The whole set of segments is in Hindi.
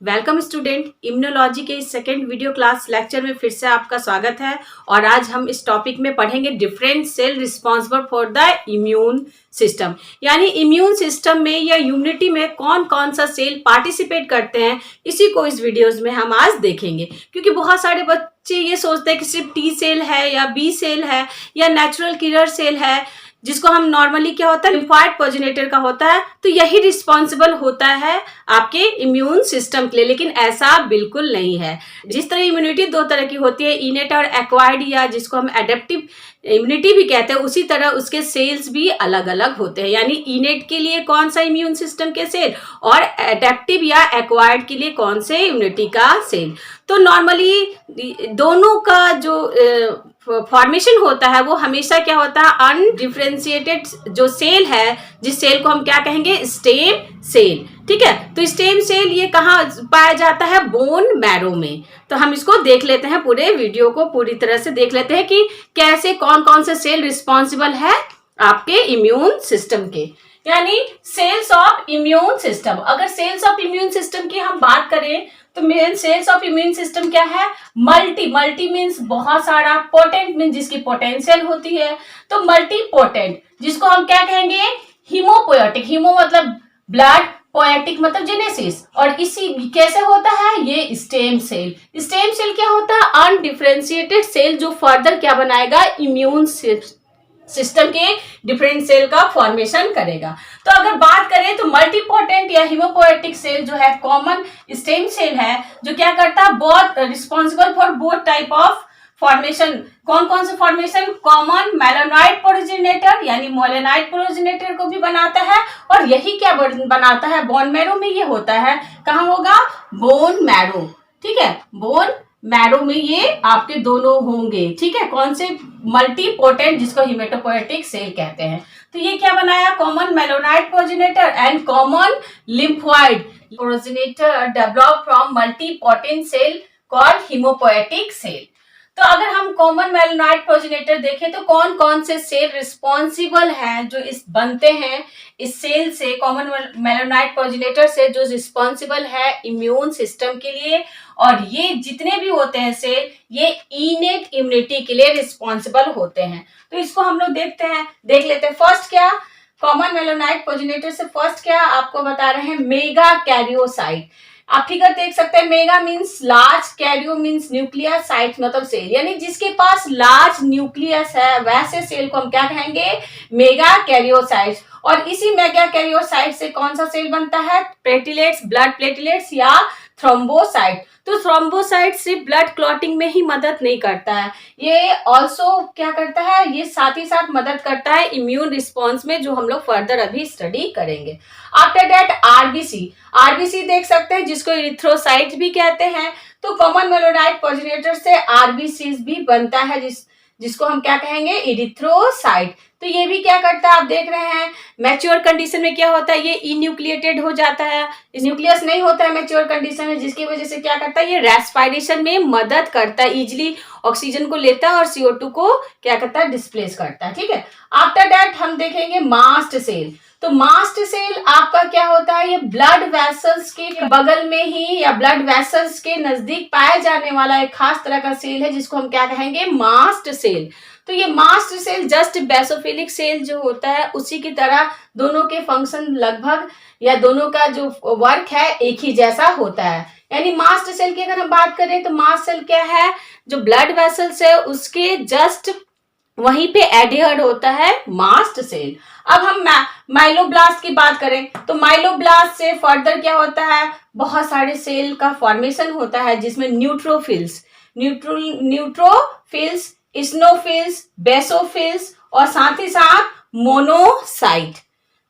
वेलकम स्टूडेंट, इम्यूनोलॉजी के इस सेकेंड वीडियो क्लास लेक्चर में फिर से आपका स्वागत है। और आज हम इस टॉपिक में पढ़ेंगे different cell responsible for the immune system. यानी इम्यून सिस्टम में या इम्यूनिटी में कौन कौन सा सेल पार्टिसिपेट करते हैं, इसी को इस वीडियोस में हम आज देखेंगे। क्योंकि बहुत सारे बच्चे ये सोचते हैं कि सिर्फ टी सेल है या बी सेल है या नेचुरल किलर सेल है, जिसको हम नॉर्मली क्या होता है लिम्फोइड प्रोजेनेटर का होता है, तो यही रिस्पॉन्सिबल होता है आपके इम्यून सिस्टम के लिए। लेकिन ऐसा बिल्कुल नहीं है। जिस तरह इम्यूनिटी दो तरह की होती है, इनेट और एक्वायर्ड, या जिसको हम एडेप्टिव इम्यूनिटी भी कहते हैं, उसी तरह उसके सेल्स भी अलग अलग होते हैं। यानी इनेट के लिए कौन सा इम्यून सिस्टम के सेल और एडेप्टिव या एक्वायर्ड के लिए कौन से इम्यूनिटी का सेल। तो नॉर्मली दोनों का जो फॉर्मेशन होता है वो हमेशा क्या होता है, अनडिफरेंशिएटेड जो सेल है, जिस सेल को हम क्या कहेंगे, स्टेम सेल। ठीक है, तो स्टेम सेल ये कहाँ पाया जाता है, बोन मैरो में। तो हम इसको देख लेते हैं, पूरे वीडियो को पूरी तरह से देख लेते हैं कि कैसे कौन कौन से सेल रिस्पॉन्सिबल है आपके इम्यून सिस्टम के। यानी सेल्स ऑफ इम्यून सिस्टम। अगर सेल्स ऑफ इम्यून सिस्टम की हम बात करें तो main cells of immune system क्या है, मल्टी मीन्स बहुत सारा, पोटेंट मीन्स जिसकी पोटेंशियल होती है। तो मल्टी पोटेंट जिसको हम क्या कहेंगे, हीमोपोएटिक। हीमो मतलब ब्लड, पोएटिक मतलब जेनेसिस। और इसी कैसे होता है ये स्टेम सेल। स्टेम सेल क्या होता है, अनडिफरेंशिएटेड सेल जो फर्दर क्या बनाएगा, इम्यून सिस्टम के डिफरेंट सेल का फॉर्मेशन करेगा। तो अगर बात करें तो मल्टीपोटेंट या हीमोपोएटिक सेल जो है कॉमन स्टेम सेल है, जो क्या करता है, both responsible for both type of formation. कौन कौन से फॉर्मेशन, कॉमन मेलानॉइड प्रोजेनेटर, यानी मेलानॉइड प्रोजेनेटर को भी बनाता है। और यही क्या बनाता है, बोन मैरो में ये होता है। कहाँ होगा, बोन मैरो। ठीक है, बोन मैरो में ये आपके दोनों होंगे। ठीक है, कौन से, मल्टी पोटेंट जिसको हिमेटोपोएटिक सेल कहते हैं। तो ये क्या बनाया, common myeloid progenitor and common lymphoid progenitor develop from multipotent cell called haemopoietic cell. तो अगर हम कॉमन मेलानॉइड प्रोजेनेटर देखें तो कौन कौन से सेल रिस्पॉन्सिबल हैं जो इस बनते हैं इस सेल से, कॉमन मेलानॉइड प्रोजेनेटर से, जो रिस्पॉन्सिबल है इम्यून सिस्टम के लिए। और ये जितने भी होते हैं सेल, ये इनेट इम्यूनिटी के लिए रिस्पॉन्सिबल होते हैं। तो इसको हम लोग देख लेते हैं। फर्स्ट क्या, कॉमन मेलानॉइड प्रोजेनेटर से फर्स्ट क्या आपको बता रहे हैं, मेगा कैरियोसाइट। आप फिगर देख सकते हैं, mega means large, Cairo means nucleus, site मतलब सेल। यानी जिसके पास लार्ज न्यूक्लियस है वैसे सेल को हम क्या कहेंगे, मेगा कैरियोसाइट। और इसी मेगा कैरियोसाइट से कौन सा सेल बनता है, प्लेटलेट्स, ब्लड प्लेटलेट्स या थ्रोम्बोसाइट। तो थ्रोम्बोसाइट सिर्फ ब्लड क्लॉटिंग में ही मदद नहीं करता है, ये ऑल्सो क्या करता है, ये साथ ही साथ मदद करता है इम्यून रिस्पॉन्स में, जो हम लोग फर्दर अभी स्टडी करेंगे। आफ्टर दैट आरबीसी, आरबीसी देख सकते हैं जिसको इरिथ्रोसाइट भी कहते हैं। तो कॉमन मेलानॉइड प्रोजेनेटर से आरबीसी भी बनता है, जिसको हम क्या कहेंगे, इरिथ्रोसाइट। तो ये भी क्या करता है, आप देख रहे हैं मैच्योर कंडीशन में क्या होता है, ये इन्यूक्लिएटेड हो जाता है, न्यूक्लियस नहीं होता है मैच्योर कंडीशन में, जिसकी वजह से क्या करता है, ये रेस्पिरेशन में मदद करता है, इजिली ऑक्सीजन को लेता है और CO2 को क्या करता है, डिस्प्लेस करता है। ठीक है, आफ्टर दैट हम देखेंगे मास्ट सेल। तो मास्ट सेल आपका क्या होता है, ये ब्लड वेसल्स के बगल में ही या ब्लड वेसल्स के नजदीक पाया जाने वाला एक खास तरह का सेल है, जिसको हम क्या कहेंगे, मास्ट सेल। तो ये mast cell just basophilic cell जो होता है उसी की तरह, दोनों के फंक्शन लगभग या दोनों का जो वर्क है एक ही जैसा होता है। यानी मास्ट सेल की अगर हम बात करें तो मास्ट सेल क्या है, जो ब्लड वेसल्स है उसके जस्ट वहीं पे एडिहर्ड होता है मास्ट सेल। अब हम माइलोब्लास्ट की बात करें तो माइलोब्लास्ट से फर्दर क्या होता है, बहुत सारे सेल का फॉर्मेशन होता है, जिसमें न्यूट्रोफिल्स, स्नोफिल्स, बेसोफिल्स और साथ ही साथ मोनोसाइट।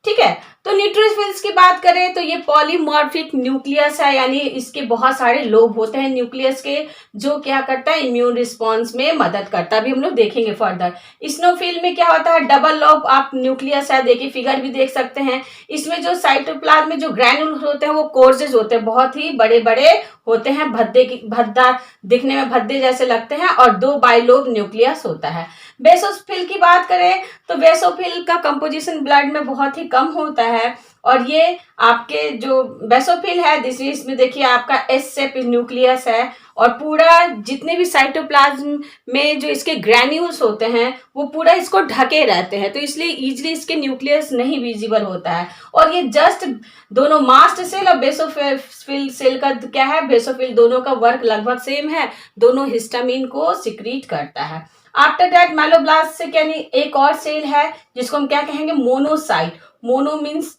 ठीक है, तो न्यूट्रोफिल्स की बात करें तो ये पॉलीमॉर्फिक न्यूक्लियस है, यानी इसके बहुत सारे लोब होते हैं न्यूक्लियस के, जो क्या करता है, इम्यून रिस्पॉन्स में मदद करता है। अभी हम लोग देखेंगे फर्दर। स्नोफिल में क्या होता है, डबल लोब आप न्यूक्लियस है, देखिए फिगर भी देख सकते हैं। इसमें जो साइटोप्लाज्म में जो ग्रैन्यूल होते हैं वो कोर्जेज होते हैं, बहुत ही बड़े बड़े होते हैं, भद्दा दिखने में भद्दे जैसे लगते हैं, और 2 बाइलोब न्यूक्लियस होता है। बेसोफिल की बात करें तो बेसोफिल का कंपोजिशन ब्लड में बहुत ही कम होता है, और ये आपके जो बेसोफिल है दिस इसमें देखिए आपका एस शेप न्यूक्लियस है और पूरा जितने भी साइटोप्लाज्म में जो इसके ग्रैन्यूल्स होते हैं वो पूरा इसको ढके रहते हैं, तो इसलिए इजीली इसके न्यूक्लियस नहीं विजिबल होता है। और ये जस्ट दोनों मास्ट सेल और बेसोफिल सेल का क्या है, बेसोफिल दोनों का वर्क लगभग सेम है, दोनों हिस्टामिन को सिक्रीट करता है। आफ्टर दैट माइलोब्लास्ट से क्या नहीं एक और सेल है जिसको हम क्या कहेंगे, monocyte. Mono means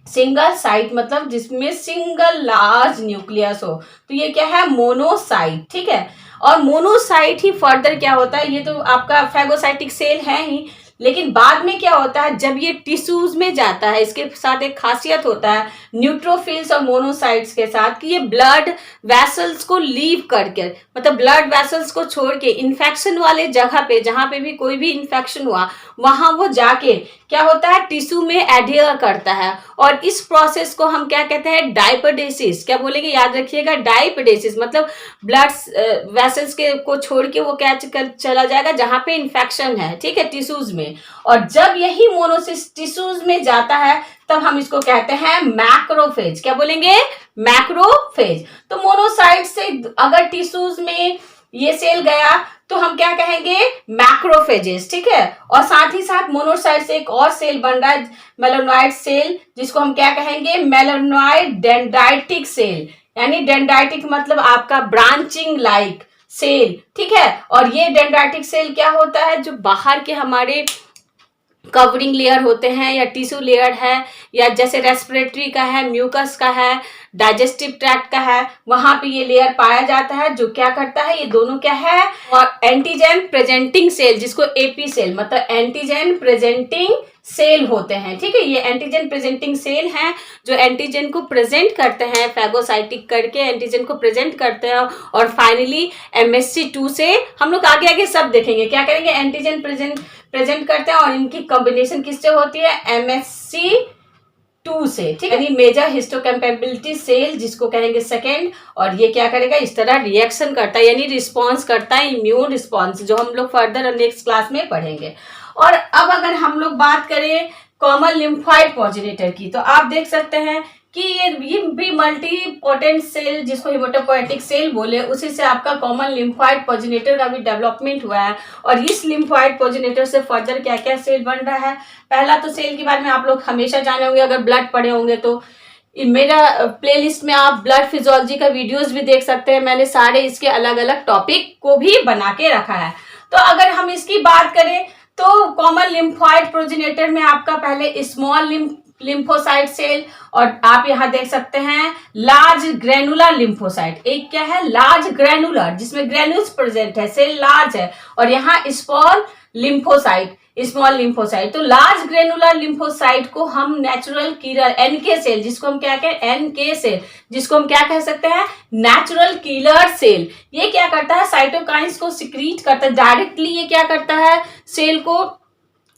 single site, मतलब जिसमें सिंगल लार्ज न्यूक्लियस हो, तो ये क्या है, मोनोसाइट। ठीक है, और मोनोसाइट ही फर्दर क्या होता है, ये तो आपका फैगोसाइटिक सेल है ही, लेकिन बाद में क्या होता है जब ये टिश्यूज में जाता है, इसके साथ एक खासियत होता है न्यूट्रोफिल्स और मोनोसाइट्स के साथ कि ये ब्लड वेसल्स को लीव करके, मतलब ब्लड वेसल्स को छोड़ के इन्फेक्शन वाले जगह पे, जहां पे भी कोई भी इन्फेक्शन हुआ वहां वो जाके क्या होता है, टिश्यू में एडहियर करता है। और इस प्रोसेस को हम क्या कहते हैं, डायपडेसिस। क्या बोलेंगे, याद रखिएगा, डायपडेसिस मतलब ब्लड वेसल्स के को छोड़ के वो क्या चला जाएगा जहां पे इन्फेक्शन है, ठीक है, टिश्यूज में। और जब यही मोनोसिस टिश्यूज में जाता है तब हम इसको कहते हैं मैक्रोफेज। क्या बोलेंगे, मैक्रोफेज। तो मोनोसाइट से अगर टिश्यूज में ये सेल गया तो हम क्या कहेंगे, मैक्रोफेजेस। ठीक है, और साथ ही साथ मोनोसाइट से एक और सेल बन रहा है मेलानोइड सेल, जिसको हम क्या कहेंगे, मेलानोइड डेंड्राइटिक सेल। यानी डेंड्राइटिक मतलब आपका ब्रांचिंग लाइक सेल। ठीक है, और ये डेंड्राइटिक सेल क्या होता है, जो बाहर के हमारे कवरिंग लेयर होते हैं या टिश्यू लेयर है, या जैसे रेस्पिरेटरी का है, म्यूकस का है, डाइजेस्टिव ट्रैक्ट का है, वहां पे ये लेयर पाया जाता है जो क्या करता है, ये दोनों क्या है, और एंटीजन प्रेजेंटिंग सेल, जिसको एपी सेल मतलब एंटीजन प्रेजेंटिंग सेल होते हैं। ठीक है, ये एंटीजन प्रेजेंटिंग सेल हैं जो एंटीजन को प्रेजेंट करते हैं, फैगोसाइटिक करके एंटीजन को प्रेजेंट करते हैं। और फाइनली MSC2 से हम लोग आगे आगे सब देखेंगे क्या करेंगे, एंटीजन प्रेजेंट करते हैं और इनकी कॉम्बिनेशन किससे होती है, MSC2 से। ठीक है, यानी मेजर हिस्टोकैम्पेबिलिटी सेल जिसको कहेंगे सेकेंड, और ये क्या करेगा, इस तरह रिएक्शन करता है, यानी रिस्पॉन्स करता है, इम्यून रिस्पॉन्स, जो हम लोग फर्दर नेक्स्ट क्लास में पढ़ेंगे। और अब अगर हम लोग बात करें कॉमन लिम्फोइड प्रोजेनेटर की, तो आप देख सकते हैं कि ये भी मल्टी पोटेंट सेल जिसको हिमेटोपोएटिक सेल बोले, उसी से आपका कॉमन लिम्फोइड प्रोजेनेटर का भी डेवलपमेंट हुआ है। और इस लिम्फोइड प्रोजेनेटर से फर्दर क्या क्या सेल बन रहा है, पहला तो सेल के बारे में आप लोग हमेशा जाने होंगे अगर ब्लड पढ़े होंगे तो। मेरा प्लेलिस्ट में आप ब्लड फिजियोलॉजी का वीडियोस भी देख सकते हैं, मैंने सारे इसके अलग अलग टॉपिक को भी बना के रखा है। तो अगर हम इसकी बात करें तो कॉमन लिम्फोइड प्रोजेनेटर में आपका पहले स्मॉल लिम्फोसाइट सेल, और आप यहां देख सकते हैं लार्ज ग्रेनुलर लिम्फोसाइट। एक क्या है, लार्ज ग्रेनुलर, जिसमें ग्रेन्यूल्स प्रेजेंट है, सेल लार्ज है, और यहाँ स्मॉल लिम्फोसाइट, स्मॉल लिम्फोसाइट। तो लार्ज ग्रेनुलर लिम्फोसाइट को हम नेचुरल किलर NK सेल, जिसको हम क्या कहें, NK सेल, जिसको हम क्या कह सकते हैं, नेचुरल किलर सेल। ये क्या करता है, साइटोकाइंस को सिक्रीट करता है डायरेक्टली। ये क्या करता है, सेल को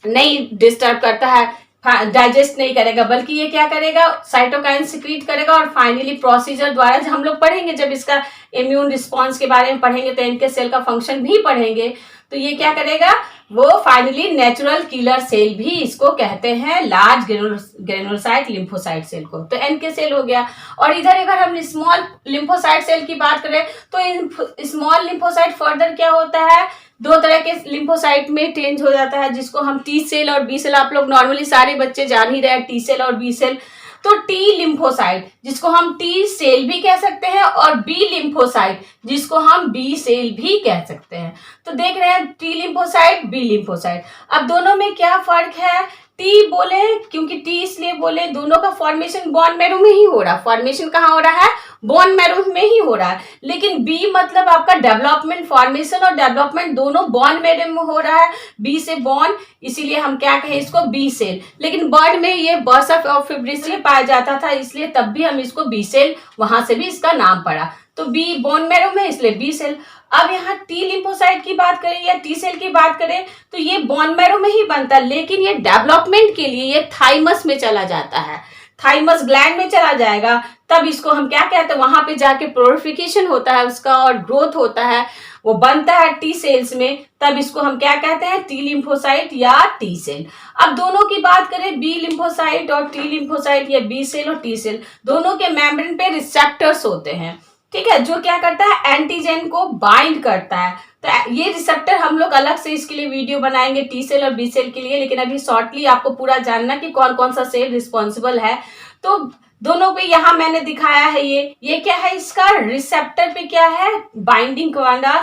नहीं डिस्टर्ब करता है, डाइजेस्ट नहीं करेगा, बल्कि ये क्या करेगा, साइटोकाइन सिक्रीट करेगा। और फाइनली प्रोसीजर द्वारा जो हम लोग पढ़ेंगे, जब इसका इम्यून रिस्पॉन्स के बारे में पढ़ेंगे तो NK सेल का फंक्शन भी पढ़ेंगे, तो ये क्या करेगा, वो फाइनली नेचुरल किलर सेल भी इसको कहते हैं, लार्ज ग्रेनुलोसाइट लिम्फोसाइट सेल को। तो NK सेल हो गया। और इधर अगर हम स्मॉल लिम्फोसाइट सेल की बात करें तो स्मॉल लिम्फोसाइट फर्दर क्या होता है, दो तरह के लिम्फोसाइट में चेंज हो जाता है, जिसको हम T सेल और B सेल, आप लोग नॉर्मली सारे बच्चे जान ही रहे हैं T सेल और B सेल। तो T लिम्फोसाइट जिसको हम T सेल भी कह सकते हैं, और B लिम्फोसाइट जिसको हम B सेल भी कह सकते हैं। तो देख रहे हैं T लिम्फोसाइट, B लिम्फोसाइट। अब दोनों में क्या फर्क है, T बोले क्योंकि T इसलिए बोले, दोनों का फॉर्मेशन बोन मैरो में ही हो रहा है। फॉर्मेशन कहाँ हो रहा है, बोन मैरो में ही हो रहा है। लेकिन B मतलब आपका डेवलपमेंट, फॉर्मेशन और डेवलपमेंट दोनों बोन मैरो में हो रहा है, B से बोन, इसीलिए हम क्या कहें इसको B सेल। लेकिन बर्ड में ये बर्सा ऑफ फेब्रिस में पाया जाता था, इसलिए तब भी हम इसको B सेल, वहां से भी इसका नाम पड़ा। तो B बोन मैरो में, इसलिए B सेल। अब यहाँ T लिम्फोसाइट की बात करें या T सेल की बात करें तो ये बोन मैरो में ही बनता है, लेकिन ये डेवलपमेंट के लिए ये थाइमस में चला जाता है, थाइमस ग्लैंड में चला जाएगा, तब इसको हम क्या कहते हैं, वहां पे जाके प्लोरिफिकेशन होता है उसका और ग्रोथ होता है। वो बनता है टी सेल्स में, तब इसको हम क्या कहते हैं, टी लिम्फोसाइट या टी सेल। अब दोनों की बात करें, बी लिम्फोसाइट और टी लिम्फोसाइट या बी सेल और टी सेल, दोनों के मेम्ब्रेन पे रिसेप्टर्स होते हैं, ठीक है, जो क्या करता है, एंटीजन को बाइंड करता है। तो ये रिसेप्टर हम लोग अलग से इसके लिए वीडियो बनाएंगे टी सेल और बी सेल के लिए, लेकिन अभी शॉर्टली आपको पूरा जानना कि कौन कौन सा सेल रिस्पॉन्सिबल है। तो दोनों पे यहाँ मैंने दिखाया है, ये क्या है, इसका रिसेप्टर पे क्या है, बाइंडिंग वाला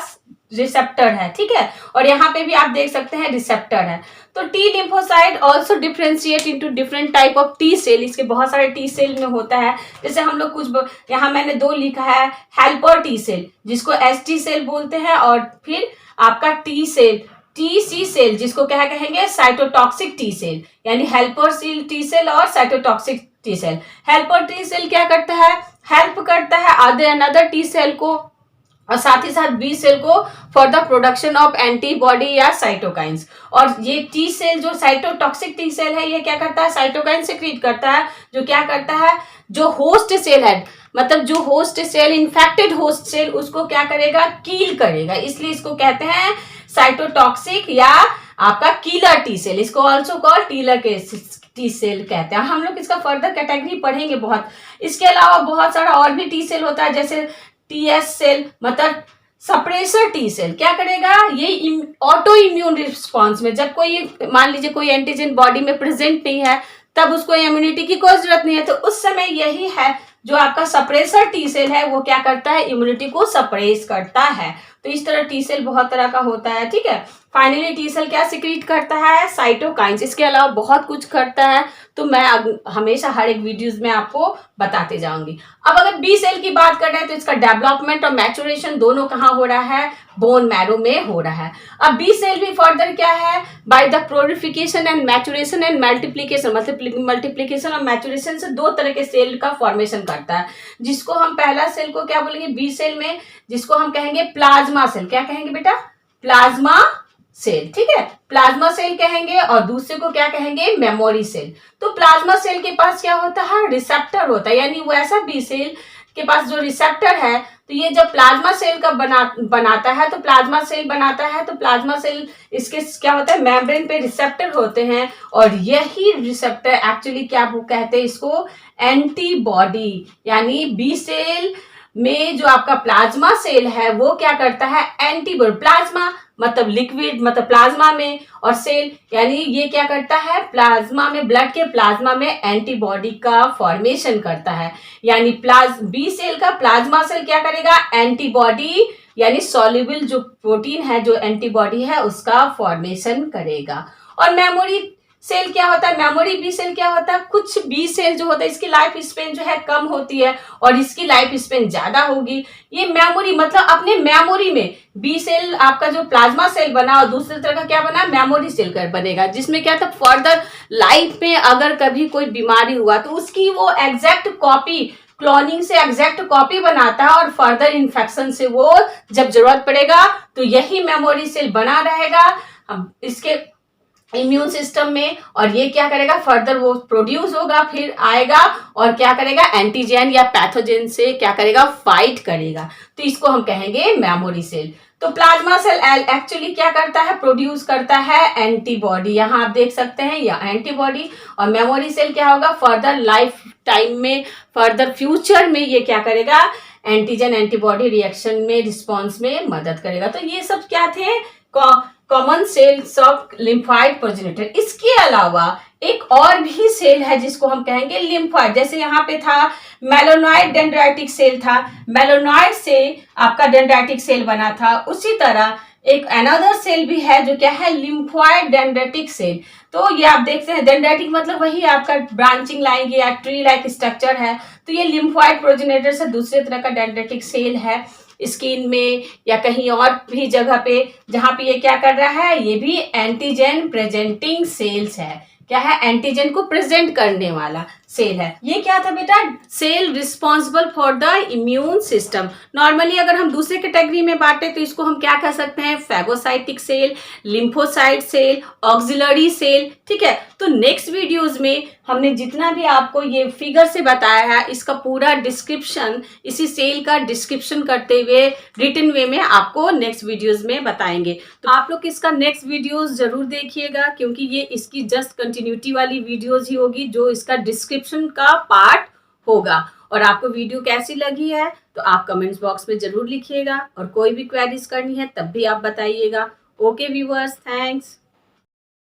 रिसेप्टर है, ठीक है, और यहाँ पे भी आप देख सकते हैं रिसेप्टर है। तो T lymphocyte also differentiate into different type of T cell, इसके बहुत सारे टी सेल में होता है। जैसे हम लोग कुछ यहाँ मैंने 2 लिखा है, हेल्पर टी सेल जिसको एस टी सेल बोलते हैं, और फिर आपका T cell, T C cell जिसको क्या कहेंगे, साइटोटॉक्सिक टी सेल, यानी हेल्पर सेल टी सेल और cytotoxic T cell. Helper T cell क्या करता है, हेल्प करता है अनदर टी सेल को, और साथ ही साथ बी सेल को for the production of antibody या साइटोकाइंस। और ये टी सेल जो साइटोटॉक्सिक टी सेल है, ये क्या करता है, साइटोकाइन सिक्रीट करता है, जो क्या करता है, जो होस्ट सेल है, मतलब जो host cell, infected host cell, उसको क्या करेगा, कील करेगा, इसलिए इसको कहते हैं साइटोटॉक्सिक या आपका कीलर टी सेल, इसको also call killer T cell कहते हैं। हम लोग इसका फर्दर कैटेगरी पढ़ेंगे बहुत। इसके अलावा बहुत सारा और भी टी सेल होता है, जैसे टीएस सेल, मतलब सप्रेसर टी सेल क्या करेगा, ये ऑटो इम्यून रिस्पॉन्स में, जब कोई मान लीजिए कोई एंटीजन बॉडी में प्रेजेंट नहीं है, तब उसको इम्यूनिटी की कोई जरूरत नहीं है, तो उस समय यही है जो आपका सप्रेसर टी सेल है, वो क्या करता है, इम्यूनिटी को सप्रेस करता है। तो इस तरह टी सेल बहुत तरह का होता है, ठीक है। फाइनली टी सेल क्या सिक्रीट करता है, साइटोकाइंस। इसके अलावा बहुत कुछ करता है, तो मैं हमेशा हर एक वीडियोस में आपको बताते जाऊंगी। अब अगर बी सेल की बात कर रहे हैं, तो इसका डेवलपमेंट और मैचुरेशन दोनों कहाँ हो रहा है, बोन मैरो में हो रहा है। अब बी सेल भी फर्दर क्या है, by the proliferation and maturation and multiplication, मतलब मल्टीप्लीकेशन और मैचुरेशन से 2 तरह के सेल का फॉर्मेशन करता है, जिसको हम पहला सेल को क्या बोलेंगे बी सेल में, जिसको हम कहेंगे प्लाज्मा सेल। क्या कहेंगे बेटा, प्लाज्मा सेल, ठीक है, प्लाज्मा सेल कहेंगे, और दूसरे को क्या कहेंगे, मेमोरी सेल। तो प्लाज्मा सेल के पास क्या होता है, रिसेप्टर होता है, यानी वो ऐसा बी सेल के पास जो रिसेप्टर है, तो ये जब प्लाज्मा सेल का बनाता है, तो प्लाज्मा सेल बनाता है, तो प्लाज्मा सेल इसके क्या होता है, मेम्ब्रेन पे रिसेप्टर होते हैं, और यही रिसेप्टर एक्चुअली क्या वो कहते हैं इसको, एंटीबॉडी, यानी बी सेल में जो आपका प्लाज्मा सेल है वो क्या करता है, एंटीबॉडी, प्लाज्मा मतलब लिक्विड, मतलब प्लाज्मा में, और सेल यानी ये क्या करता है, प्लाज्मा में, ब्लड के प्लाज्मा में एंटीबॉडी का फॉर्मेशन करता है। यानी बी सेल का प्लाज्मा सेल क्या करेगा, एंटीबॉडी यानी सॉल्युबल जो प्रोटीन है, जो एंटीबॉडी है, उसका फॉर्मेशन करेगा। और मेमोरी सेल क्या होता है, मेमोरी बी सेल क्या होता है, कुछ बी सेल जो होता है इसकी लाइफ स्पेन जो है कम होती है, और इसकी लाइफ स्पेन ज्यादा होगी। ये मेमोरी मतलब अपने मेमोरी में बी सेल आपका जो प्लाज्मा सेल बना, और दूसरे तरह का क्या बना, मेमोरी सेल कर बनेगा, जिसमें क्या था, फर्दर लाइफ में अगर कभी कोई बीमारी हुआ तो उसकी वो एग्जैक्ट कॉपी, क्लोनिंग से एग्जैक्ट कॉपी बनाता है, और फर्दर इन्फेक्शन से वो जब जरूरत पड़ेगा तो यही मेमोरी सेल बना रहेगा इसके इम्यून सिस्टम में, और ये क्या करेगा, फर्दर वो प्रोड्यूस होगा, फिर आएगा और क्या करेगा, एंटीजन या पैथोजन से क्या करेगा, फाइट करेगा। तो इसको हम कहेंगे मेमोरी सेल। तो प्लाज्मा सेल एक्चुअली क्या करता है, प्रोड्यूस करता है एंटीबॉडी, यहाँ आप देख सकते हैं या एंटीबॉडी। और मेमोरी सेल क्या होगा, फर्दर लाइफ टाइम में, फर्दर फ्यूचर में ये क्या करेगा, एंटीजन एंटीबॉडी रिएक्शन में, रिस्पॉन्स में मदद करेगा। तो ये सब क्या थे, common cells of lymphoid progenitor. इसके अलावा एक और भी सेल है जिसको हम कहेंगे लिम्फॉइड। जैसे यहाँ पे था मेलोनॉइड डेंड्राइटिक सेल था, मेलोनॉइड से आपका डेंड्राइटिक सेल बना था, उसी तरह एक अनदर सेल भी है जो क्या है, लिम्फॉइड डेंड्राइटिक सेल। तो ये आप देखते हैं, डेंड्राइटिक मतलब वही आपका ब्रांचिंग लाइन या ट्री लाइक स्ट्रक्चर है। तो ये लिम्फॉइड प्रोजेनेटर से दूसरे तरह का डेंड्राइटिक सेल है, स्किन में या कहीं और भी जगह पे, जहां पे ये क्या कर रहा है, ये भी एंटीजन प्रेजेंटिंग सेल्स है। क्या है, एंटीजन को प्रेजेंट करने वाला। सेल है। ये क्या था बेटा? Cell responsible for the immune system. Normally अगर हम दूसरे कैटेगरी में बांटे तो इसको हम क्या कह सकते हैं? Phagocytic cell, lymphocyte cell, auxiliary cell. ठीक है, तो नेक्स्ट वीडियोज में हमने जितना भी आपको ये फिगर से बताया है इसका पूरा डिस्क्रिप्शन, इसी सेल का डिस्क्रिप्शन करते हुए रिटन वे में आपको नेक्स्ट वीडियोज में बताएंगे। तो आप लोग इसका नेक्स्ट वीडियोज जरूर देखिएगा, क्योंकि ये इसकी जस्ट कंटिन्यूटी वाली वीडियोज ही होगी जो इसका डिस्क्रिप्शन का पार्ट होगा। और आपको वीडियो कैसी लगी है तो आप कमेंट्स बॉक्स में जरूर लिखिएगा, और कोई भी क्वेरीज करनी है तब भी आप बताइएगा। Okay viewers, thanks.